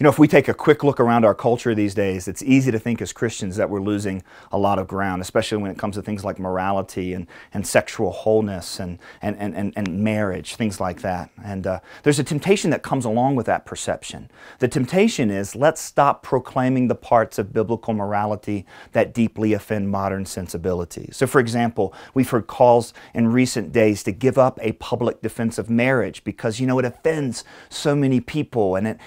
If we take a quick look around our culture these days, it's easy to think as Christians that we're losing a lot of ground, especially when it comes to things like morality and sexual wholeness and marriage, things like that. And there's a temptation that comes along with that perception. The temptation is, let's stop proclaiming the parts of biblical morality that deeply offend modern sensibilities. So for example, we've heard calls in recent days to give up a public defense of marriage because, it offends so many people and it,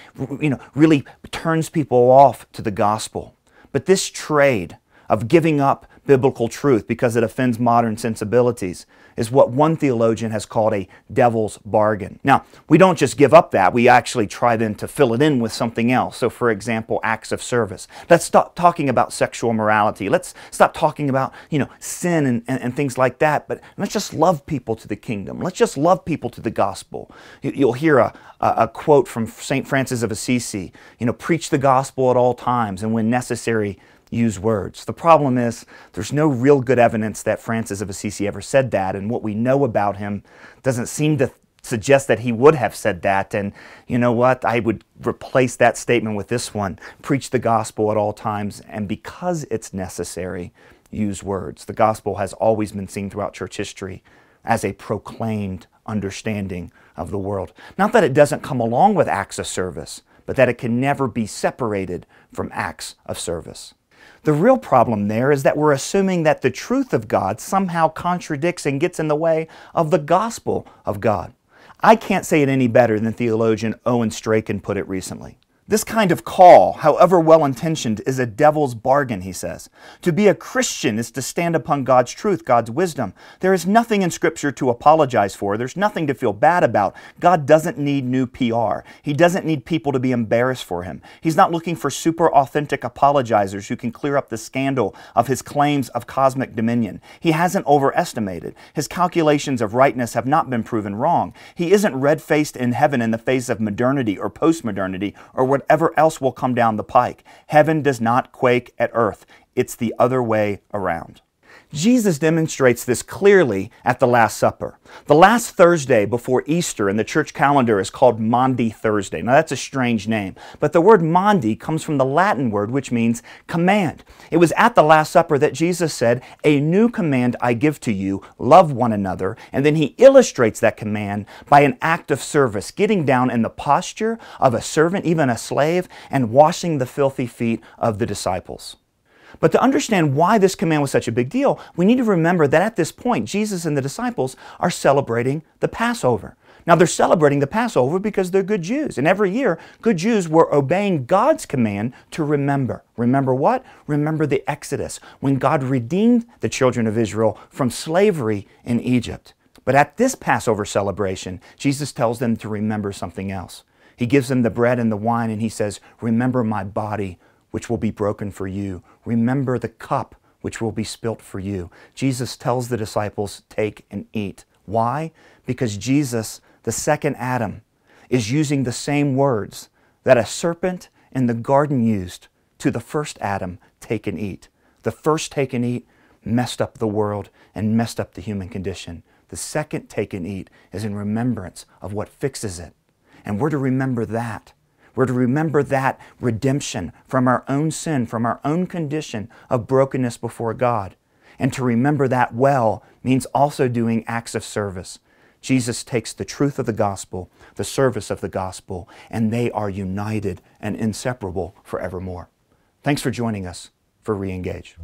really turns people off to the gospel. But this trade of giving up biblical truth because it offends modern sensibilities is what one theologian has called a devil's bargain. Now, we don't just give up that, we actually try then to fill it in with something else. So for example, acts of service. Let's stop talking about sexual morality. Let's stop talking about, sin and things like that, but let's just love people to the kingdom. Let's just love people to the gospel. You'll hear a quote from St. Francis of Assisi, preach the gospel at all times and when necessary, use words. The problem is there's no real good evidence that Francis of Assisi ever said that, and what we know about him doesn't seem to suggest that he would have said that. And you know what? I would replace that statement with this one. Preach the gospel at all times, and because it's necessary, use words. The gospel has always been seen throughout church history as a proclaimed understanding of the world. Not that it doesn't come along with acts of service, but that it can never be separated from acts of service. The real problem there is that we're assuming that the truth of God somehow contradicts and gets in the way of the gospel of God. I can't say it any better than theologian Owen Strachan put it recently. This kind of call, however well-intentioned, is a devil's bargain, he says. To be a Christian is to stand upon God's truth, God's wisdom. There is nothing in Scripture to apologize for. There's nothing to feel bad about. God doesn't need new PR. He doesn't need people to be embarrassed for Him. He's not looking for super authentic apologizers who can clear up the scandal of His claims of cosmic dominion. He hasn't overestimated. His calculations of rightness have not been proven wrong. He isn't red-faced in heaven in the face of modernity or postmodernity or whatever else will come down the pike. Heaven does not quake at earth. It's the other way around. Jesus demonstrates this clearly at the Last Supper. The last Thursday before Easter in the church calendar is called Maundy Thursday. Now that's a strange name, but the word Maundy comes from the Latin word which means command. It was at the Last Supper that Jesus said, "A new command I give to you, love one another," and then He illustrates that command by an act of service, getting down in the posture of a servant, even a slave, and washing the filthy feet of the disciples. But to understand why this command was such a big deal, we need to remember that at this point, Jesus and the disciples are celebrating the Passover. Now, they're celebrating the Passover because they're good Jews. And every year, good Jews were obeying God's command to remember. Remember what? Remember the Exodus, when God redeemed the children of Israel from slavery in Egypt. But at this Passover celebration, Jesus tells them to remember something else. He gives them the bread and the wine, and He says, "Remember my body, which will be broken for you. Remember the cup which will be spilt for you." Jesus tells the disciples, "Take and eat." Why? Because Jesus, the second Adam, is using the same words that a serpent in the garden used to the first Adam, "Take and eat." The first "take and eat" messed up the world and messed up the human condition. The second "take and eat" is in remembrance of what fixes it. And we're to remember that. We're to remember that redemption from our own sin, from our own condition of brokenness before God. And to remember that well means also doing acts of service. Jesus takes the truth of the gospel, the service of the gospel, and they are united and inseparable forevermore. Thanks for joining us for ReEngage.